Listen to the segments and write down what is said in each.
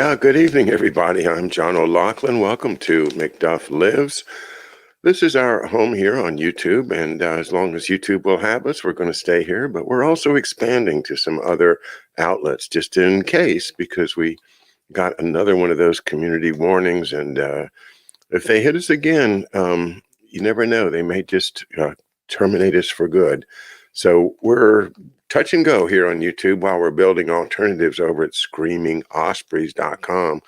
Yeah, good evening, everybody. I'm John OLoughlin. Welcome to McDuff Lives. This is our home here on YouTube, and as long as YouTube will have us, we're going to stay here. But we're also expanding to some other outlets just in case, because we got another one of those community warnings. And if they hit us again, you never know. They may just terminate us for good. So we're touch and go here on YouTube while we're building alternatives over at screamingospreys.com.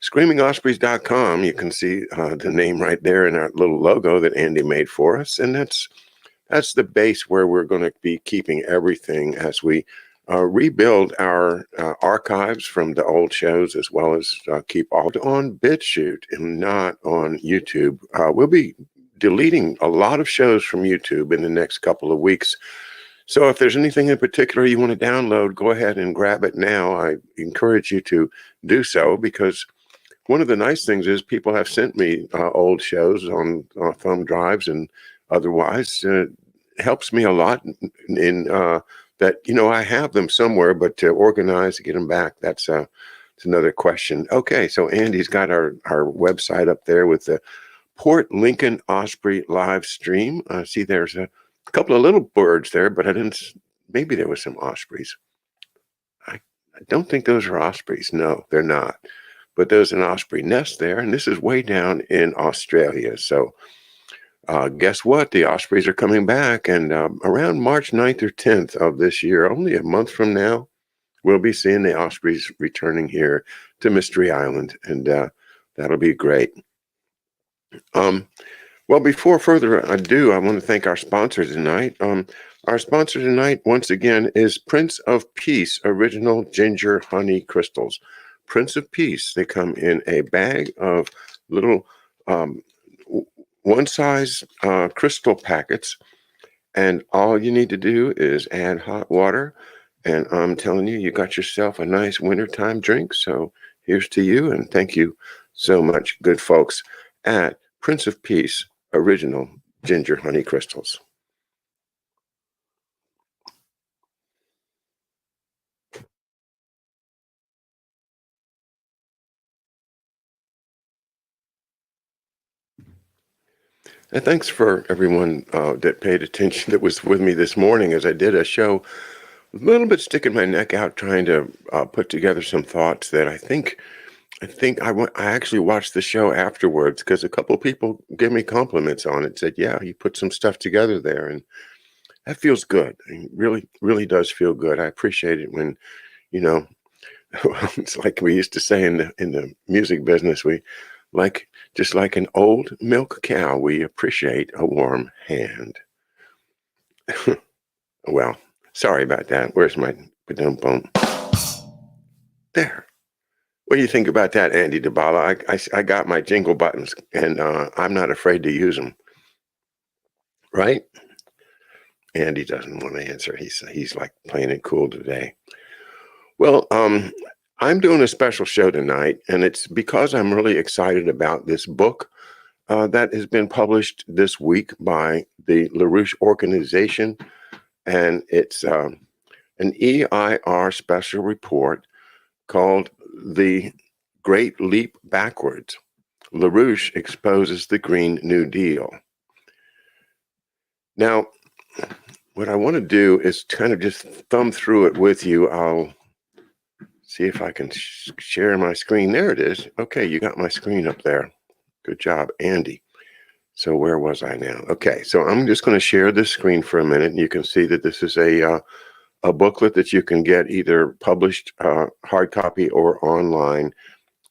Screamingospreys.com, you can see the name right there in our little logo that Andy made for us. And that's the base where we're going to be keeping everything as we rebuild our archives from the old shows, as well as keep all on BitChute and not on YouTube. We'll be deleting a lot of shows from YouTube in the next couple of weeks. So if there's anything in particular you want to download, go ahead and grab it now. I encourage you to do so, because one of the nice things is people have sent me old shows on thumb drives and otherwise. It helps me a lot in that, I have them somewhere, but to organize, get them back, that's another question. Okay, so Andy's got our website up there with the Port Lincoln Osprey live stream. See, there's a couple of little birds there, but maybe there was some ospreys. I don't think those are ospreys. No, they're not. But there's an osprey nest there, and this is way down in Australia. So guess what? The ospreys are coming back, and around March 9th or 10th of this year, only a month from now, we'll be seeing the ospreys returning here to Mystery Island, and that'll be great. Well, before further ado, I want to thank our sponsor tonight. Our sponsor tonight, once again, is Prince of Peace Original Ginger Honey Crystals. Prince of Peace, they come in a bag of little one-size crystal packets, and all you need to do is add hot water, and I'm telling you, you got yourself a nice wintertime drink. So here's to you, and thank you so much, good folks at Prince of Peace Original Ginger Honey Crystals. And thanks for everyone that paid attention, that was with me this morning as I did a show, a little bit sticking my neck out, trying to put together some thoughts that I think I actually watched the show afterwards, because a couple of people gave me compliments on it, said, yeah, you put some stuff together there, and that feels good. It really, really does feel good. I appreciate it when, it's like we used to say in the music business, just like an old milk cow, we appreciate a warm hand. Well, sorry about that. Where's my ba-dum-bum? There. What do you think about that, Andy DeBala? I got my jingle buttons, and I'm not afraid to use them. Right? Andy doesn't want to answer. He's like playing it cool today. Well, I'm doing a special show tonight, and it's because I'm really excited about this book that has been published this week by the LaRouche organization, and it's an EIR special report called The Great Leap Backwards. LaRouche exposes the Green New Deal. Now, what I want to do is kind of just thumb through it with you. I'll see if I can share my screen. There it is. Okay, you got my screen up there. Good job, Andy. So where was I now? Okay, so I'm just going to share this screen for a minute. And you can see that this is a booklet that you can get either published hard copy or online,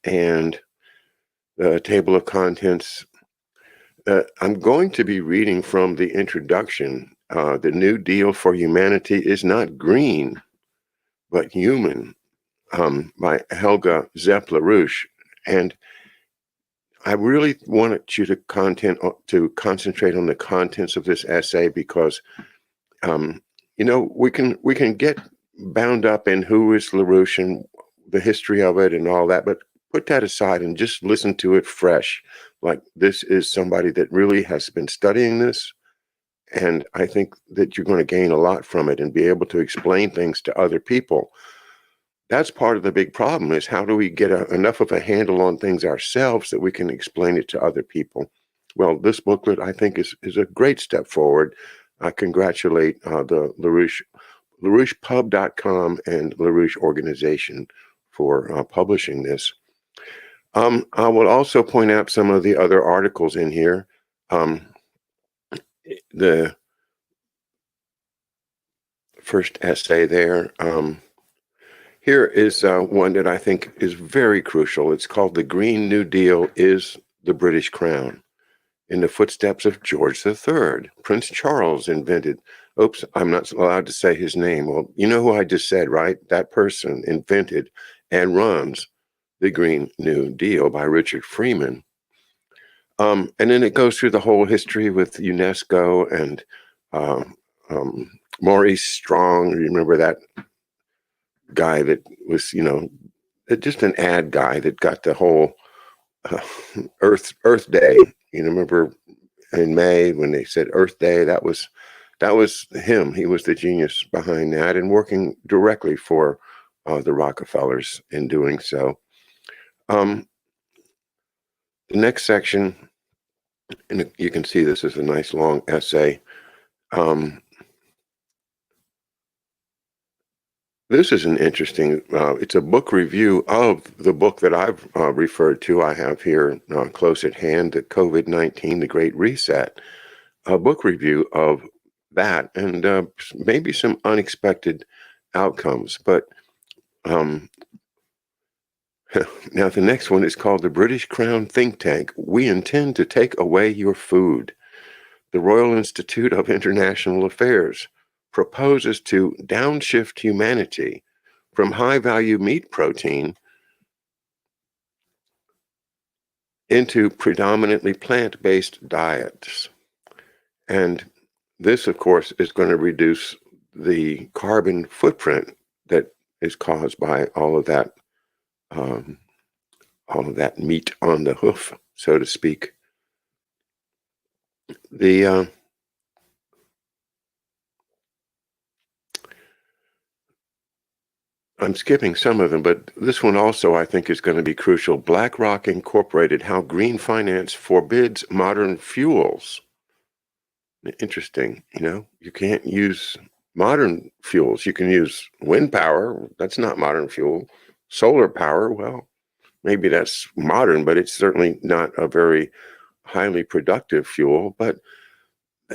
and the table of contents. I'm going to be reading from the introduction. The New Deal for Humanity is not green, but human, by Helga Zepp LaRouche. And I really wanted you to concentrate on the contents of this essay, because we can get bound up in who is LaRouche and the history of it and all that, but put that aside and just listen to it fresh. Like, this is somebody that really has been studying this, and I think that you're going to gain a lot from it and be able to explain things to other people that's part of the big problem, is how do we get enough of a handle on things ourselves that we can explain it to other people? Well, this booklet, I think, is a great step forward. I congratulate the LaRouchePub.com and LaRouche organization for publishing this. I will also point out some of the other articles in here. The first essay there. Here is one that I think is very crucial. It's called "The Green New Deal is the British Crown." In the footsteps of George III, Prince Charles invented. Oops, I'm not allowed to say his name. Well, you know who I just said, right? That person invented and runs the Green New Deal by Richard Freeman. And then it goes through the whole history with UNESCO and Maurice Strong. You remember that guy that was, just an ad guy that got the whole Earth Day. Remember in May when they said Earth Day? That was him. He was the genius behind that, and working directly for the Rockefellers in doing so. The next section, and you can see this is a nice long essay. This is an interesting, it's a book review of the book that I've referred to. I have here close at hand, the COVID-19, The Great Reset, a book review of that, and maybe some unexpected outcomes. But now the next one is called "The British Crown Think Tank. We intend to take away your food." The Royal Institute of International Affairs proposes to downshift humanity from high-value meat protein into predominantly plant-based diets. And this, of course, is going to reduce the carbon footprint that is caused by all of that meat on the hoof, so to speak. I'm skipping some of them, but this one also I think is going to be crucial. BlackRock Incorporated, How Green Finance Forbids Modern Fuels. Interesting, you can't use modern fuels. You can use wind power. That's not modern fuel. Solar power, well, maybe that's modern, but it's certainly not a very highly productive fuel. But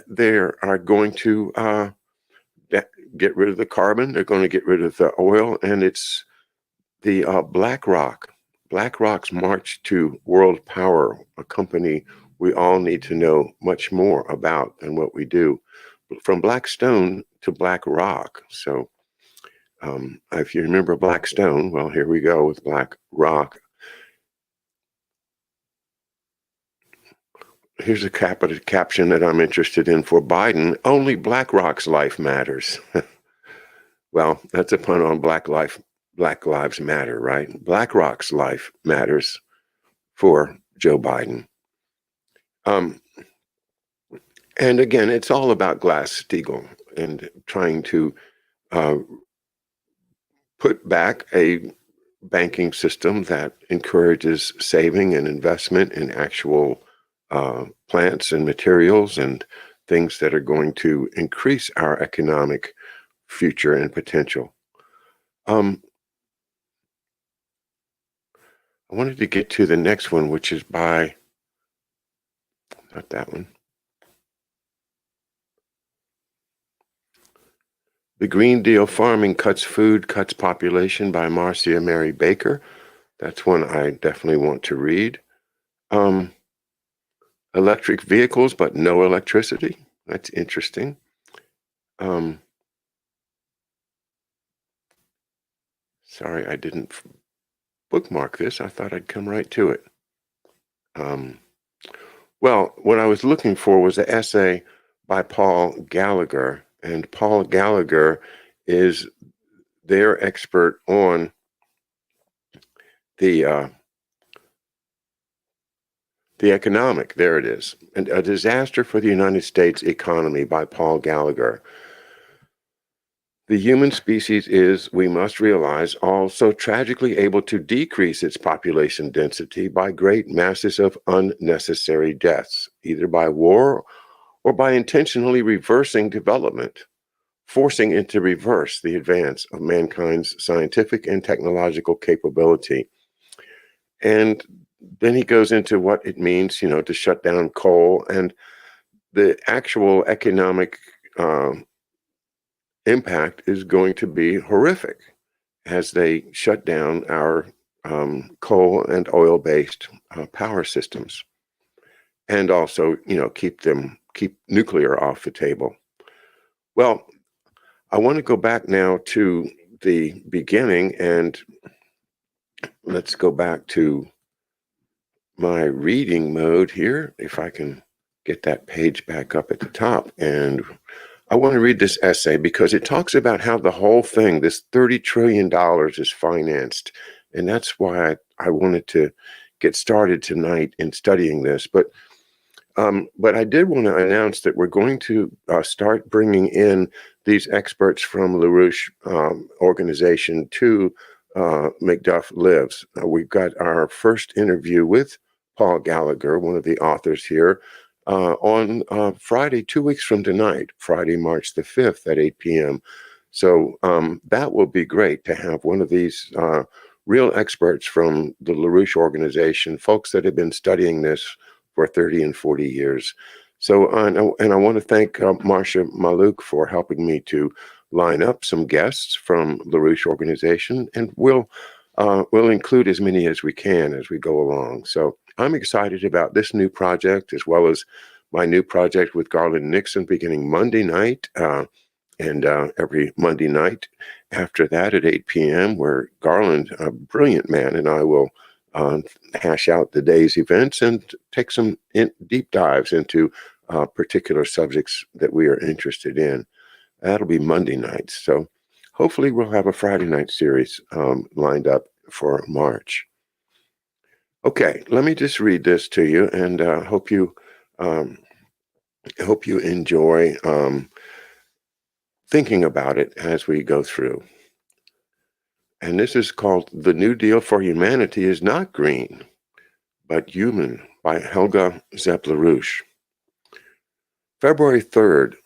they are going to get rid of the carbon. They're going to get rid of the oil, and it's the BlackRock's march to world power, a company we all need to know much more about than what we do. From Blackstone to BlackRock. So if you remember Blackstone, well, here we go with BlackRock. Here's a caption that I'm interested in for Biden: "Only BlackRock's life matters." Well, that's a pun on Black Lives Matter, right? BlackRock's life matters for Joe Biden. And again, it's all about Glass-Steagall and trying to put back a banking system that encourages saving and investment in actual plants and materials and things that are going to increase our economic future and potential. I wanted to get to the next one, which is by, not that one. The Green Deal Farming Cuts Food, Cuts Population by Marcia Mary Baker. That's one I definitely want to read. Electric vehicles, but no electricity. That's interesting. Sorry, I didn't bookmark this. I thought I'd come right to it. Well, what I was looking for was an essay by Paul Gallagher, and Paul Gallagher is their expert on the economic. There it is. And A Disaster for the United States Economy by Paul Gallagher. The human species is, we must realize, also tragically able to decrease its population density by great masses of unnecessary deaths, either by war or by intentionally reversing development, forcing into reverse the advance of mankind's scientific and technological capability. And then he goes into what it means, to shut down coal and the actual economic impact is going to be horrific as they shut down our coal and oil-based power systems, and also, keep nuclear off the table. Well, I want to go back now to the beginning, and let's go back to my reading mode here, if I can get that page back up at the top. And I want to read this essay because it talks about how the whole thing, this $30 trillion, is financed. And that's why I wanted to get started tonight in studying this. But I did want to announce that we're going to start bringing in these experts from LaRouche organization to McDuff Lives. We've got our first interview with Paul Gallagher, one of the authors here, on Friday, 2 weeks from tonight, Friday, March the 5th at 8 p.m. So that will be great to have one of these real experts from the LaRouche organization, folks that have been studying this for 30 and 40 years. So, and I want to thank Marcia Malouk for helping me to line up some guests from LaRouche organization, and we'll include as many as we can as we go along. So I'm excited about this new project, as well as my new project with Garland Nixon beginning Monday night, and every Monday night after that at 8 p.m., where Garland, a brilliant man, and I will hash out the day's events and take some deep dives into particular subjects that we are interested in. That'll be Monday nights. So hopefully we'll have a Friday night series lined up for March. Okay, let me just read this to you, and hope you enjoy thinking about it as we go through. And this is called "The New Deal for Humanity is Not Green, but Human" by Helga Zepp-LaRouche. February 3rd,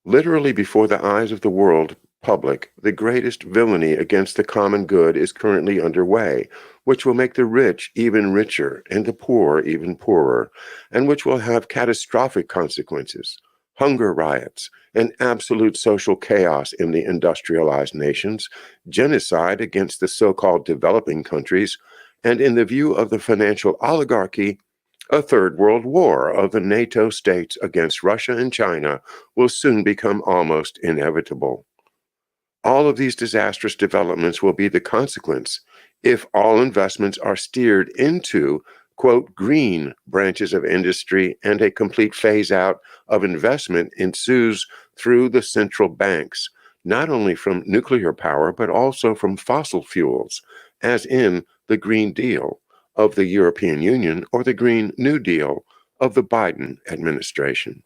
literally before the eyes of the world public, the greatest villainy against the common good is currently underway, which will make the rich even richer and the poor even poorer, and which will have catastrophic consequences. Hunger riots, and absolute social chaos in the industrialized nations, genocide against the so-called developing countries, and in the view of the financial oligarchy, a third world war of the NATO states against Russia and China will soon become almost inevitable. All of these disastrous developments will be the consequence if all investments are steered into, quote, green branches of industry, and a complete phase out of investment ensues through the central banks, not only from nuclear power, but also from fossil fuels, as in the Green Deal of the European Union or the Green New Deal of the Biden administration.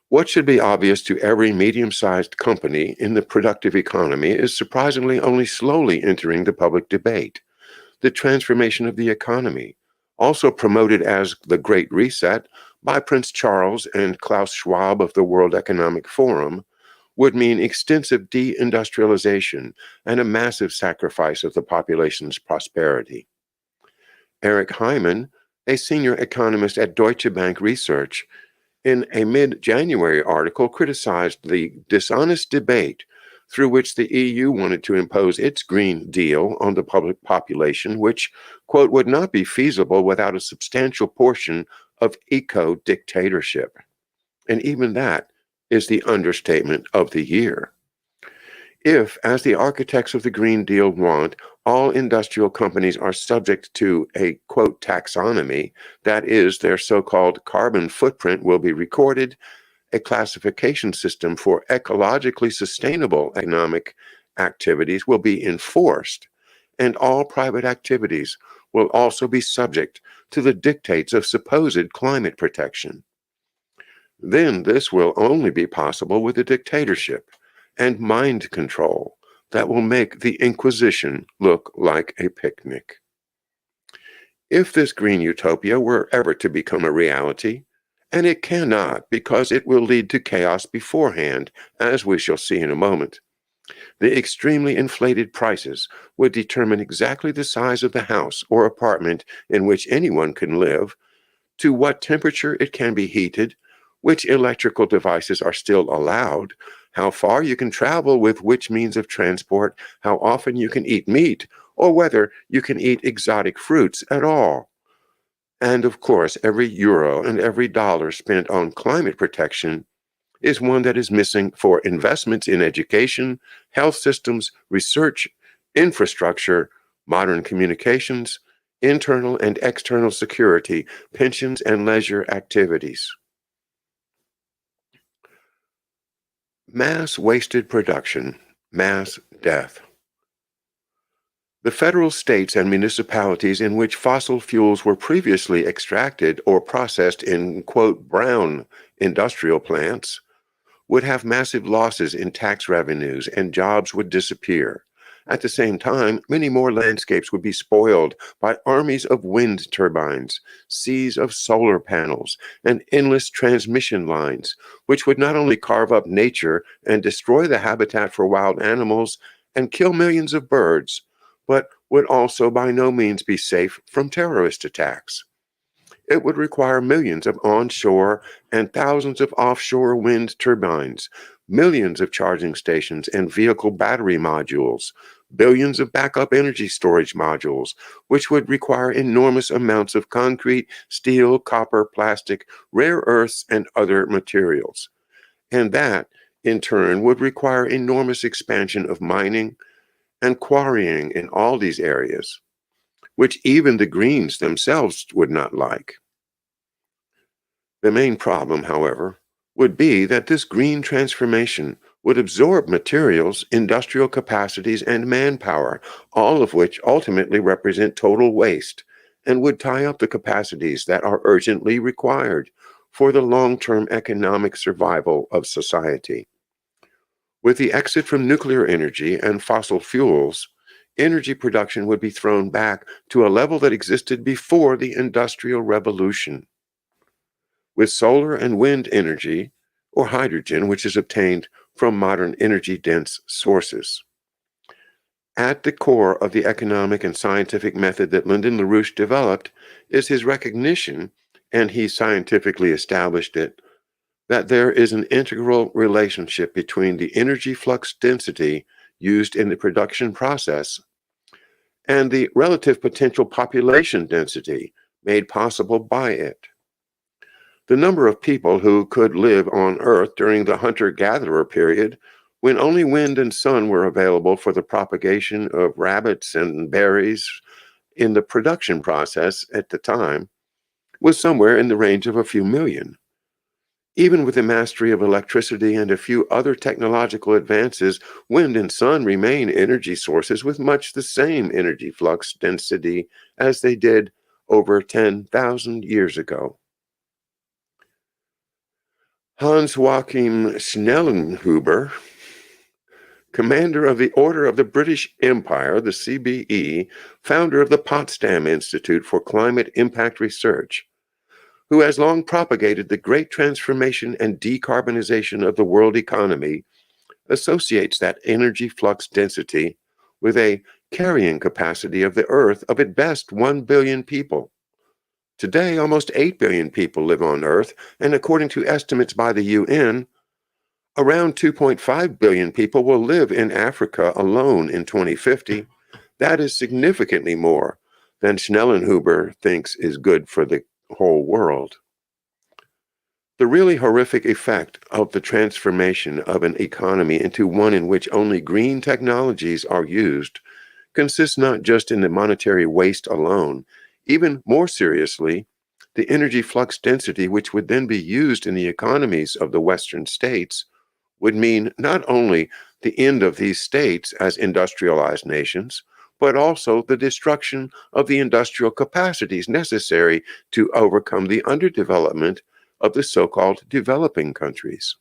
What should be obvious to every medium-sized company in the productive economy is surprisingly only slowly entering the public debate. The transformation of the economy, also promoted as the Great Reset by Prince Charles and Klaus Schwab of the World Economic Forum, would mean extensive deindustrialization and a massive sacrifice of the population's prosperity. Eric Hyman, a senior economist at Deutsche Bank Research, in a mid-January article criticized the dishonest debate through which the EU wanted to impose its Green Deal on the public population, which, quote, would not be feasible without a substantial portion of eco-dictatorship. And even that is the understatement of the year. If, as the architects of the Green Deal want, all industrial companies are subject to a, quote, taxonomy, that is, their so-called carbon footprint will be recorded, a classification system for ecologically sustainable economic activities will be enforced, and all private activities will also be subject to the dictates of supposed climate protection. Then this will only be possible with a dictatorship, and mind control that will make the Inquisition look like a picnic. If this green utopia were ever to become a reality, and it cannot because it will lead to chaos beforehand, as we shall see in a moment, the extremely inflated prices would determine exactly the size of the house or apartment in which anyone can live, to what temperature it can be heated, which electrical devices are still allowed, how far you can travel with which means of transport, how often you can eat meat, or whether you can eat exotic fruits at all. And of course, every euro and every dollar spent on climate protection is one that is missing for investments in education, health systems, research, infrastructure, modern communications, internal and external security, pensions, and leisure activities. Mass wasted production, mass death. The federal states and municipalities in which fossil fuels were previously extracted or processed in, quote, brown industrial plants would have massive losses in tax revenues and jobs would disappear. At the same time, many more landscapes would be spoiled by armies of wind turbines, seas of solar panels, and endless transmission lines, which would not only carve up nature and destroy the habitat for wild animals and kill millions of birds, but would also by no means be safe from terrorist attacks. It would require millions of onshore and thousands of offshore wind turbines, millions of charging stations and vehicle battery modules, billions of backup energy storage modules, which would require enormous amounts of concrete, steel, copper, plastic, rare earths, and other materials. And that, in turn, would require enormous expansion of mining and quarrying in all these areas, which even the Greens themselves would not like. The main problem, however, would be that this green transformation would absorb materials, industrial capacities, and manpower, all of which ultimately represent total waste, and would tie up the capacities that are urgently required for the long-term economic survival of society. With the exit from nuclear energy and fossil fuels, energy production would be thrown back to a level that existed before the Industrial Revolution. With solar and wind energy, or hydrogen, which is obtained from modern energy-dense sources. At the core of the economic and scientific method that Lyndon LaRouche developed is his recognition, and he scientifically established it, that there is an integral relationship between the energy flux density used in the production process and the relative potential population density made possible by it. The number of people who could live on Earth during the hunter-gatherer period, when only wind and sun were available for the propagation of rabbits and berries in the production process at the time, was somewhere in the range of a few million. Even with the mastery of electricity and a few other technological advances, wind and sun remain energy sources with much the same energy flux density as they did over 10,000 years ago. Hans Joachim Schnellenhuber, commander of the Order of the British Empire, the CBE, founder of the Potsdam Institute for Climate Impact Research, who has long propagated the great transformation and decarbonization of the world economy, associates that energy flux density with a carrying capacity of the Earth of at best 1 billion people. Today, almost 8 billion people live on Earth, and according to estimates by the UN, around 2.5 billion people will live in Africa alone in 2050. That is significantly more than Schnellenhuber thinks is good for the whole world. The really horrific effect of the transformation of an economy into one in which only green technologies are used consists not just in the monetary waste alone. Even more seriously, the energy flux density which would then be used in the economies of the Western states would mean not only the end of these states as industrialized nations, but also the destruction of the industrial capacities necessary to overcome the underdevelopment of the so-called developing countries.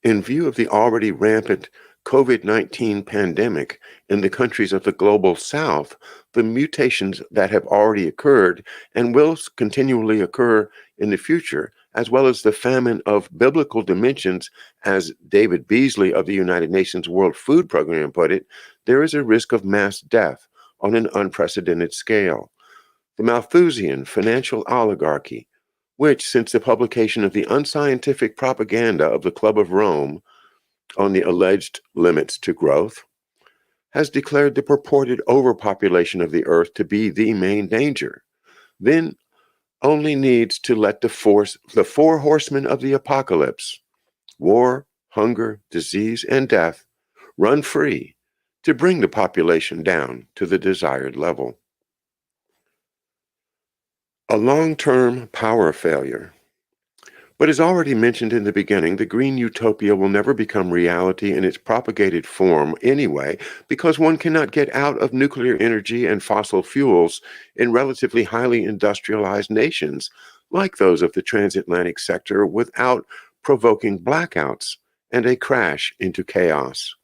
In view of the already rampant COVID-19 pandemic in the countries of the global south, the mutations that have already occurred and will continually occur in the future, as well as the famine of biblical dimensions, as David Beasley of the United Nations World Food Program put it, there is a risk of mass death on an unprecedented scale. The Malthusian financial oligarchy, which, since the publication of the unscientific propaganda of the Club of Rome on the alleged limits to growth, has declared the purported overpopulation of the earth to be the main danger, then only needs to let the four horsemen of the apocalypse, war, hunger, disease, and death, run free to bring the population down to the desired level. A long-term power failure. But as already mentioned in the beginning, the green utopia will never become reality in its propagated form anyway, because one cannot get out of nuclear energy and fossil fuels in relatively highly industrialized nations, like those of the transatlantic sector, without provoking blackouts and a crash into chaos.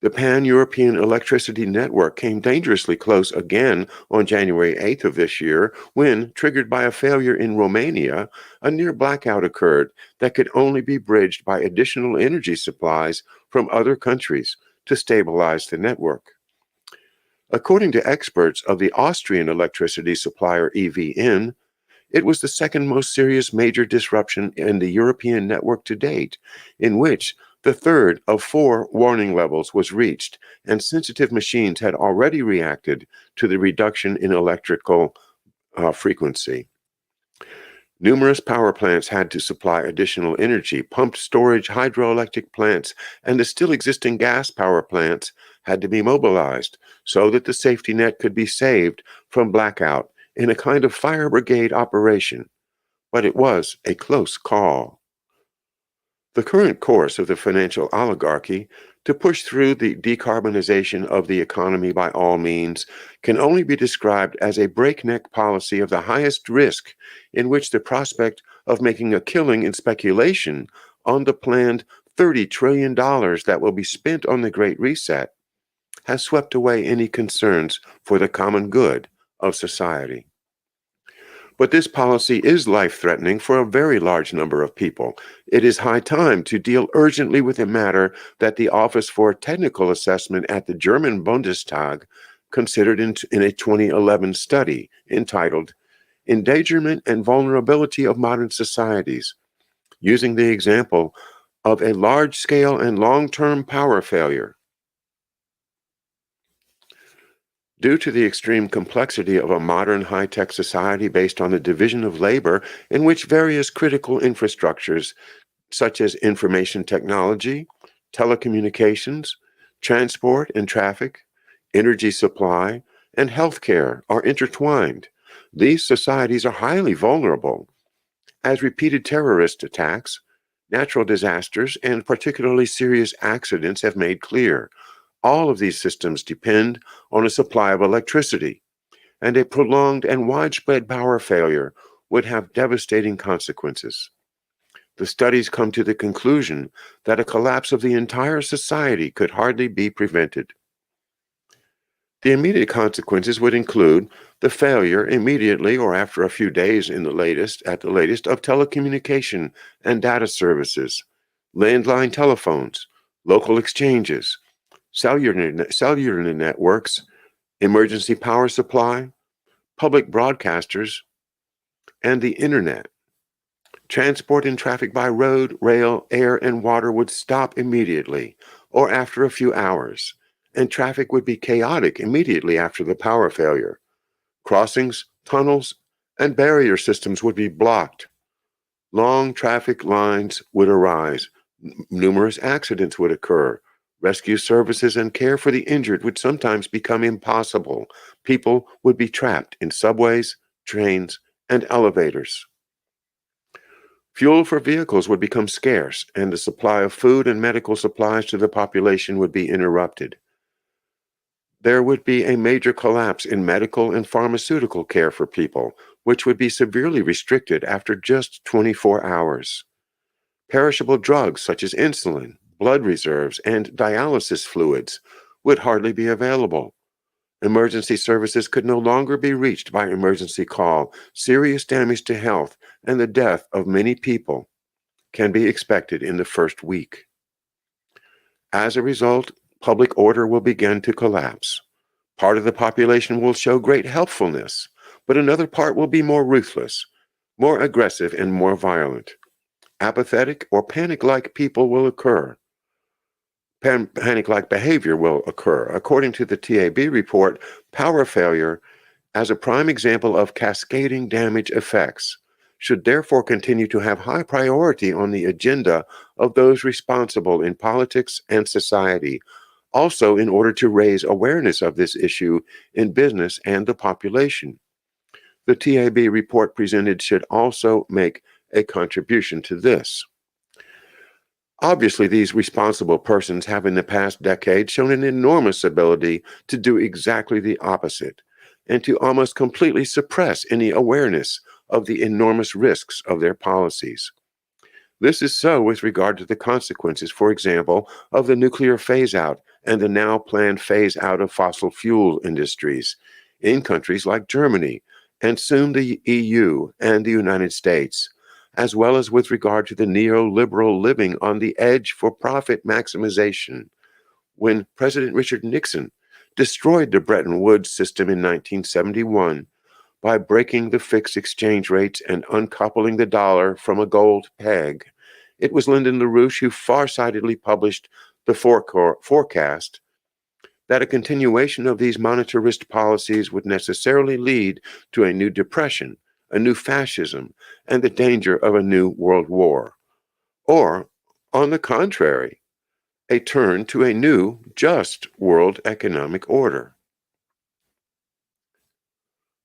The pan-European electricity network came dangerously close again on January 8th of this year when, triggered by a failure in Romania, a near blackout occurred that could only be bridged by additional energy supplies from other countries to stabilize the network. According to experts of the Austrian electricity supplier EVN, it was the second most serious major disruption in the European network to date, in which the third of 4 warning levels was reached, and sensitive machines had already reacted to the reduction in electrical frequency. Numerous power plants had to supply additional energy. Pumped storage hydroelectric plants and the still existing gas power plants had to be mobilized so that the safety net could be saved from blackout in a kind of fire brigade operation. But it was a close call. The current course of the financial oligarchy to push through the decarbonization of the economy by all means can only be described as a breakneck policy of the highest risk, in which the prospect of making a killing in speculation on the planned $30 trillion that will be spent on the Great Reset has swept away any concerns for the common good of society. But this policy is life-threatening for a very large number of people. It is high time to deal urgently with a matter that the Office for Technical Assessment at the German Bundestag considered in a 2011 study entitled Endangerment and Vulnerability of Modern Societies, using the example of a large-scale and long-term power failure. Due to the extreme complexity of a modern high-tech society based on the division of labor in which various critical infrastructures, such as information technology, telecommunications, transport and traffic, energy supply, and healthcare are intertwined, these societies are highly vulnerable, as repeated terrorist attacks, natural disasters, and particularly serious accidents have made clear. All of these systems depend on a supply of electricity, and a prolonged and widespread power failure would have devastating consequences. The studies come to the conclusion that a collapse of the entire society could hardly be prevented. The immediate consequences would include the failure immediately or after a few days at the latest, of telecommunication and data services, landline telephones, local exchanges, cellular networks, emergency power supply, public broadcasters, and the internet. Transport and traffic by road, rail, air, and water would stop immediately or after a few hours, and traffic would be chaotic immediately after the power failure. Crossings, tunnels, and barrier systems would be blocked. Long traffic lines would arise. Numerous accidents would occur. Rescue services and care for the injured would sometimes become impossible. People would be trapped in subways, trains, and elevators. Fuel for vehicles would become scarce, and the supply of food and medical supplies to the population would be interrupted. There would be a major collapse in medical and pharmaceutical care for people, which would be severely restricted after just 24 hours. Perishable drugs such as insulin, blood reserves, and dialysis fluids would hardly be available. Emergency services could no longer be reached by emergency call. Serious damage to health and the death of many people can be expected in the first week. As a result, public order will begin to collapse. Part of the population will show great helpfulness, but another part will be more ruthless, more aggressive, and more violent. Apathetic or panic-like people will occur. Panic-like behavior will occur. According to the TAB report, power failure, as a prime example of cascading damage effects, should therefore continue to have high priority on the agenda of those responsible in politics and society, also in order to raise awareness of this issue in business and the population. The TAB report presented should also make a contribution to this. Obviously, these responsible persons have in the past decade shown an enormous ability to do exactly the opposite and to almost completely suppress any awareness of the enormous risks of their policies. This is so with regard to the consequences, for example, of the nuclear phase-out and the now planned phase-out of fossil fuel industries in countries like Germany and soon the EU and the United States, as well as with regard to the neoliberal living on the edge for profit maximization. When President Richard Nixon destroyed the Bretton Woods system in 1971 by breaking the fixed exchange rates and uncoupling the dollar from a gold peg, it was Lyndon LaRouche who farsightedly published the forecast that a continuation of these monetarist policies would necessarily lead to a new depression, a new fascism, and the danger of a new world war. Or, on the contrary, a turn to a new, just world economic order.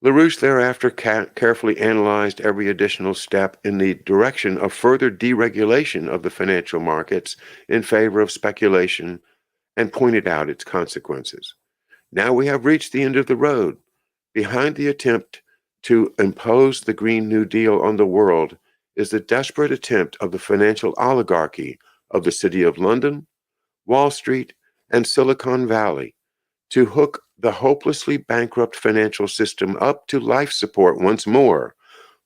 LaRouche thereafter carefully analyzed every additional step in the direction of further deregulation of the financial markets in favor of speculation and pointed out its consequences. Now we have reached the end of the road. Behind the attempt to impose the Green New Deal on the world is the desperate attempt of the financial oligarchy of the City of London, Wall Street, and Silicon Valley to hook the hopelessly bankrupt financial system up to life support once more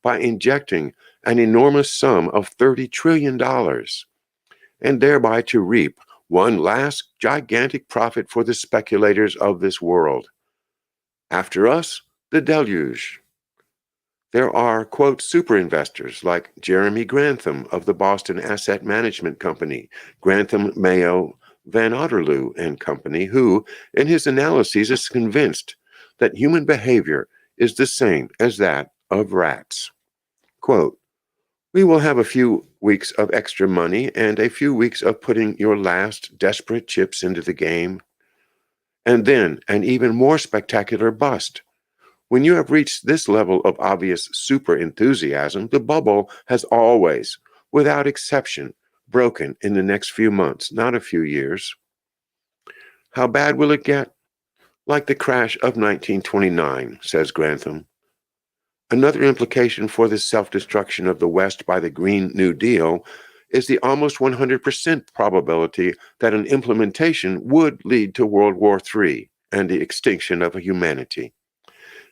by injecting an enormous sum of $30 trillion, and thereby to reap one last gigantic profit for the speculators of this world. After us, the deluge. There are, quote, super investors like Jeremy Grantham of the Boston Asset Management Company, Grantham, Mayo, Van Otterloo and Company, who, in his analyses, is convinced that human behavior is the same as that of rats. Quote, we will have a few weeks of extra money and a few weeks of putting your last desperate chips into the game, and then an even more spectacular bust. When you have reached this level of obvious super enthusiasm, the bubble has always, without exception, broken in the next few months, not a few years. How bad will it get? Like the crash of 1929, says Grantham. Another implication for this self-destruction of the West by the Green New Deal is the almost 100% probability that an implementation would lead to World War III and the extinction of humanity.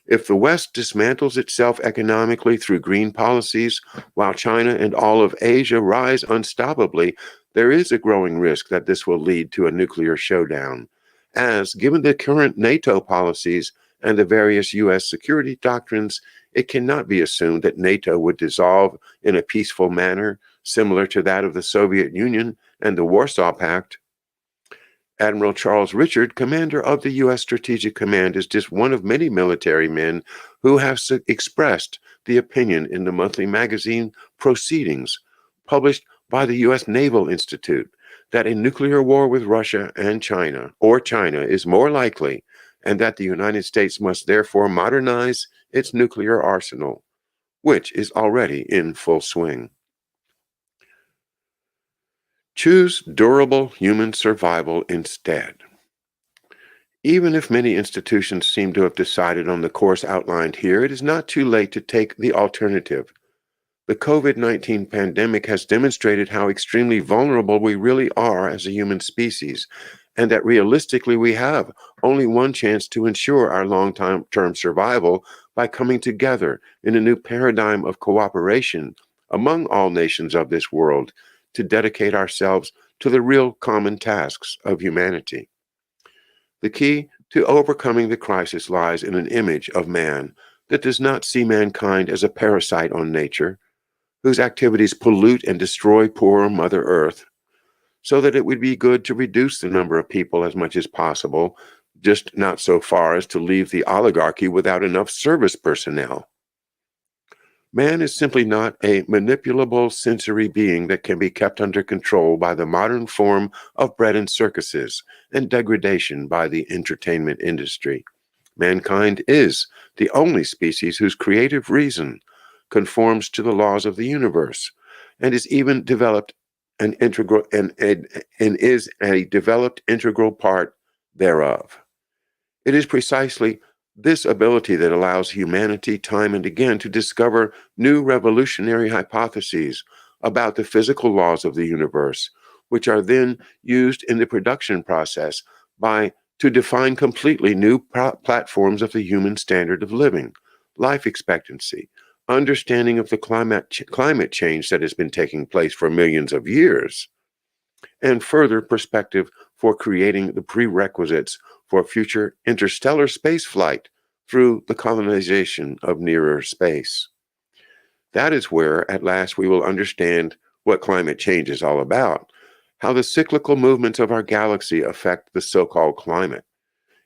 If the West dismantles itself economically through green policies, while China and all of Asia rise unstoppably, there is a growing risk that this will lead to a nuclear showdown, as, given the current NATO policies and the various U.S. security doctrines, it cannot be assumed that NATO would dissolve in a peaceful manner, similar to that of the Soviet Union and the Warsaw Pact. Admiral Charles Richard, commander of the U.S. Strategic Command, is just one of many military men who have expressed the opinion in the monthly magazine Proceedings, published by the U.S. Naval Institute, that a nuclear war with Russia and China, or China, is more likely, and that the United States must therefore modernize its nuclear arsenal, which is already in full swing. Choose durable human survival instead. Even if many institutions seem to have decided on the course outlined here, it is not too late to take the alternative. The COVID-19 pandemic has demonstrated how extremely vulnerable we really are as a human species, and that realistically we have only one chance to ensure our long-term survival by coming together in a new paradigm of cooperation among all nations of this world to dedicate ourselves to the real common tasks of humanity. The key to overcoming the crisis lies in an image of man that does not see mankind as a parasite on nature, whose activities pollute and destroy poor Mother Earth, so that it would be good to reduce the number of people as much as possible, just not so far as to leave the oligarchy without enough service personnel. Man is simply not a manipulable sensory being that can be kept under control by the modern form of bread and circuses and degradation by the entertainment industry. Mankind is the only species whose creative reason conforms to the laws of the universe and is even developed an integral and is a developed integral part thereof. It is precisely this ability that allows humanity time and again to discover new revolutionary hypotheses about the physical laws of the universe, which are then used in the production process to define completely new platforms of the human standard of living, life expectancy, understanding of the climate change that has been taking place for millions of years, and further perspective for creating the prerequisites for future interstellar space flight through the colonization of nearer space. That is where, at last, we will understand what climate change is all about, how the cyclical movements of our galaxy affect the so-called climate.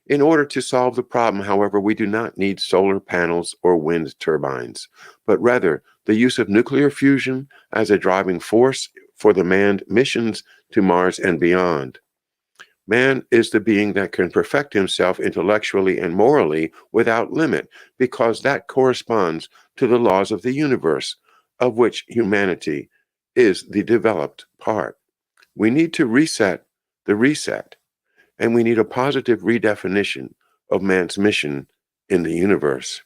In order to solve the problem, however, we do not need solar panels or wind turbines, but rather the use of nuclear fusion as a driving force for the manned missions to Mars and beyond. Man is the being that can perfect himself intellectually and morally without limit, because that corresponds to the laws of the universe, of which humanity is the developed part. We need to reset the reset, and we need a positive redefinition of man's mission in the universe.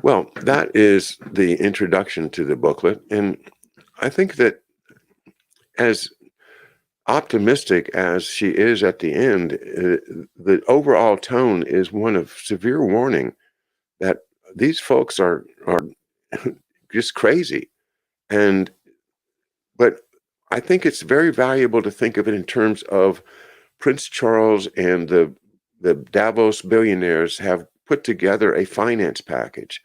Well, that is the introduction to the booklet, and I think that as optimistic as she is at the end, the overall tone is one of severe warning that these folks are just crazy. But I think it's very valuable to think of it in terms of Prince Charles and the Davos billionaires have put together a finance package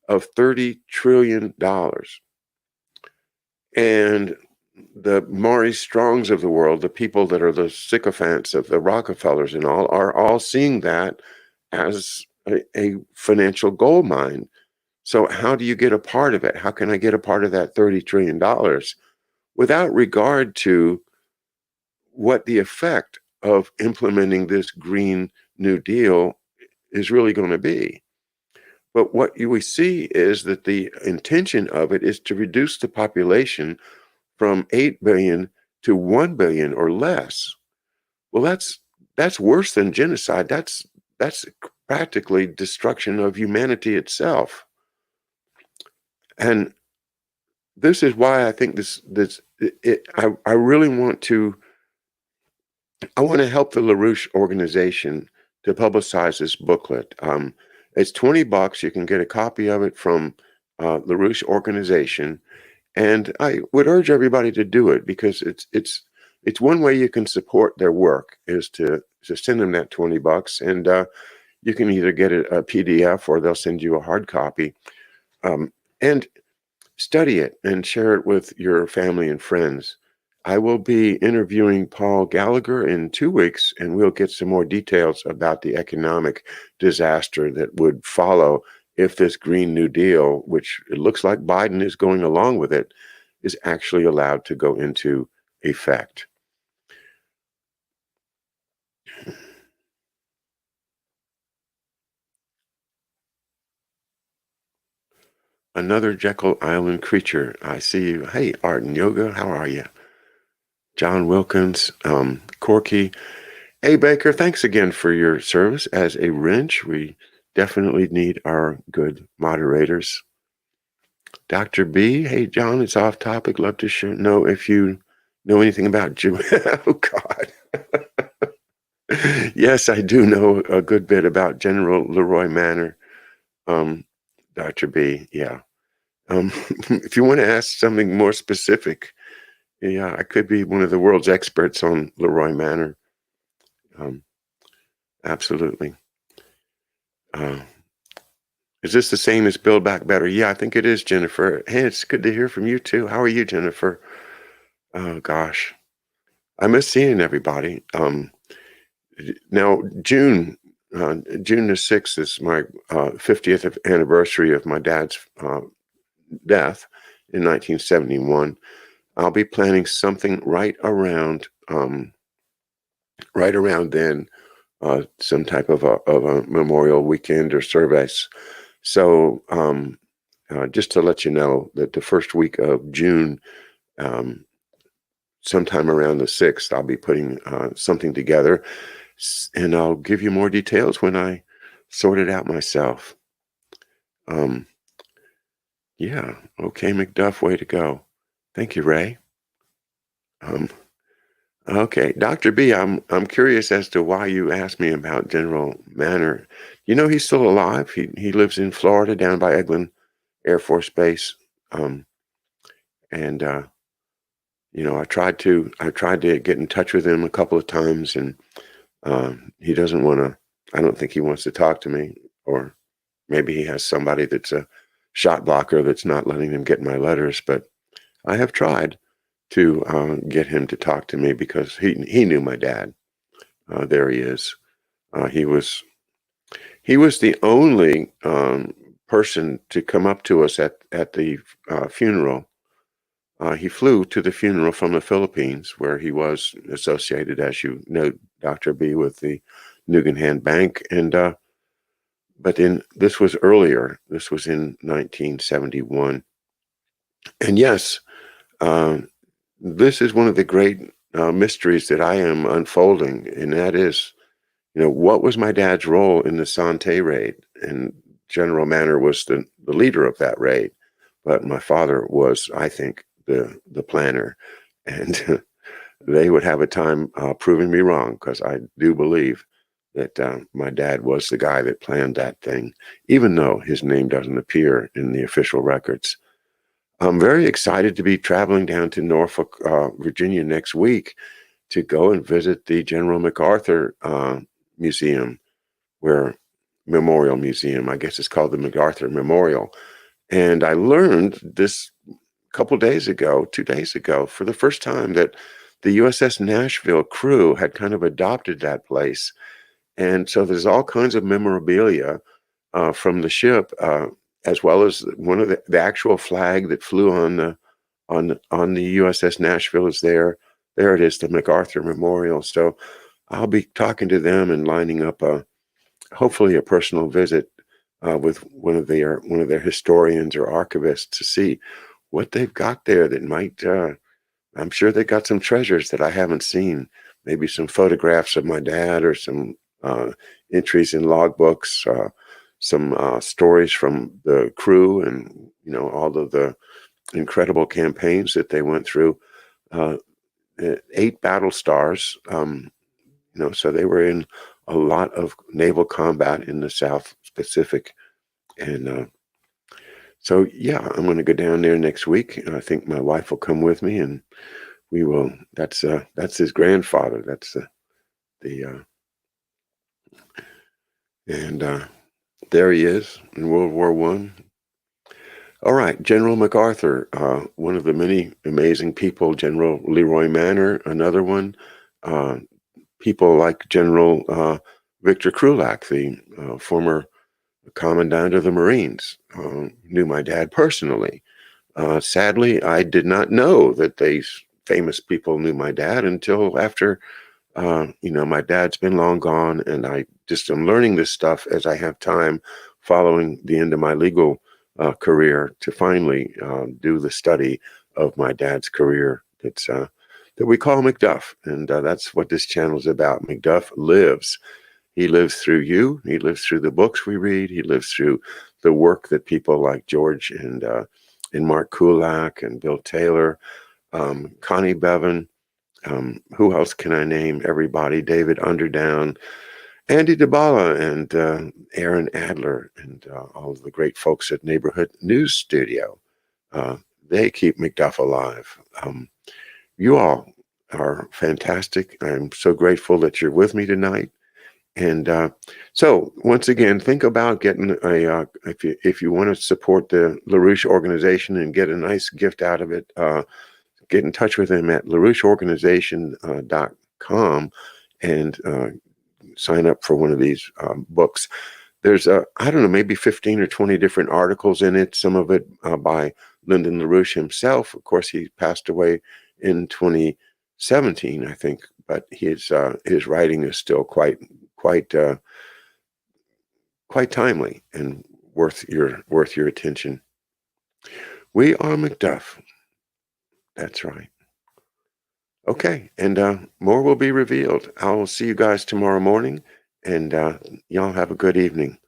of $30 trillion. And the Maurice Strongs of the world, the people that are the sycophants of the Rockefellers and all, are all seeing that as a financial gold mine. So how do you get a part of it? How can I get a part of that $30 trillion without regard to what the effect of implementing this Green New Deal is really going to be? But what we see is that the intention of it is to reduce the population from 8 billion to 1 billion or less. Well, that's worse than genocide. That's practically destruction of humanity itself. And this is why I think I really want to help the LaRouche organization to publicize this booklet. It's $20. You can get a copy of it from LaRouche organization. And I would urge everybody to do it, because it's one way you can support their work is to send them that $20, and you can either get a PDF or they'll send you a hard copy, and study it and share it with your family and friends. I will be interviewing Paul Gallagher in 2 weeks, and we'll get some more details about the economic disaster that would follow if this Green New Deal, which it looks like Biden is going along with it, is actually allowed to go into effect. Another Jekyll Island creature. I see you. Hey, Art and Yoga, how are you? John Wilkins, Corky. Hey, Baker, thanks again for your service as a wrench. We definitely need our good moderators. Dr. B, hey John, it's off topic. Love to know if you know anything about oh God. Yes, I do know a good bit about General Leroy Manor, um, Dr. B. Yeah. If you want to ask something more specific, yeah, I could be one of the world's experts on Leroy Manor. Um, absolutely. Uh, is this the same as Build Back Better? Yeah, I think it is, Jennifer. Hey, it's good to hear from you too. How are you, Jennifer? Oh gosh, I miss seeing everybody. Now June the 6th is my 50th anniversary of my dad's death in 1971. I'll be planning something right around then, some type of a memorial weekend or service. So just to let you know that the first week of June, um, sometime around the 6th, I'll be putting something together, and I'll give you more details when I sort it out myself. Um, yeah, okay, McDuff, way to go. Thank you, Ray. Um, okay, Dr. B, I'm curious as to why you asked me about General Manor. You know, he's still alive. He lives in Florida, down by Eglin Air Force Base. Um, and you know, I tried to get in touch with him a couple of times, and he doesn't want to. I don't think he wants to talk to me, or maybe he has somebody that's a shot blocker that's not letting him get my letters. But I have tried to get him to talk to me because he knew my dad. There he is. He was the only person to come up to us at the funeral. He flew to the funeral from the Philippines, where he was associated, as you know, Dr. B, with the Nugan Bank. And but this was earlier. This was in 1971. And yes, this is one of the great mysteries that I am unfolding, and that is, you know, what was my dad's role in the Sante raid? And General Manor was the leader of that raid, but my father was, I think, the planner, and they would have a time proving me wrong, because I do believe that my dad was the guy that planned that thing, even though his name doesn't appear in the official records. I'm very excited to be traveling down to Norfolk, Virginia next week to go and visit the General MacArthur Museum, where Memorial Museum, I guess it's called the MacArthur Memorial. And I learned this couple days ago, 2 days ago, for the first time, that the USS Nashville crew had kind of adopted that place. And so there's all kinds of memorabilia from the ship, as well as one of the actual flag that flew on the USS Nashville is there. There it is, the MacArthur Memorial. So I'll be talking to them and lining up hopefully a personal visit with one of their historians or archivists to see what they've got there that might. I'm sure they got some treasures that I haven't seen. Maybe some photographs of my dad, or some entries in logbooks, some stories from the crew, and you know, all of the incredible campaigns that they went through. 8 battle stars. You know, so they were in a lot of naval combat in the South Pacific, and so yeah, I'm going to go down there next week. I think my wife will come with me, and we will. That's his grandfather. That's the and there he is in World War I. All right, General MacArthur, one of the many amazing people. General Leroy Manor, another one. People like General Victor Krulak, the former commandant of the Marines, knew my dad personally. Sadly, I did not know that these famous people knew my dad until after, you know, my dad's been long gone, and I just am learning this stuff as I have time, following the end of my legal career, to finally do the study of my dad's career. That's that we call McDuff, and that's what this channel is about. McDuff lives. He lives through you. He lives through the books we read. He lives through the work that people like George and and Mark Kulak and Bill Taylor, Connie Bevan. Who else can I name? Everybody, David Underdown, Andy DeBala, and Aaron Adler, and all of the great folks at Neighborhood News Studio. They keep McDuff alive. You all are fantastic. I'm so grateful that you're with me tonight. And so, once again, think about getting if you want to support the LaRouche organization and get a nice gift out of it. Get in touch with them at LaRoucheOrganization.com and sign up for one of these books. There's I don't know, maybe 15 or 20 different articles in it. Some of it by Lyndon LaRouche himself. Of course, he passed away in 2017, I think, but his writing is still quite timely and worth your attention. We are McDuff. That's right. Okay, and more will be revealed. I will see you guys tomorrow morning, and y'all have a good evening.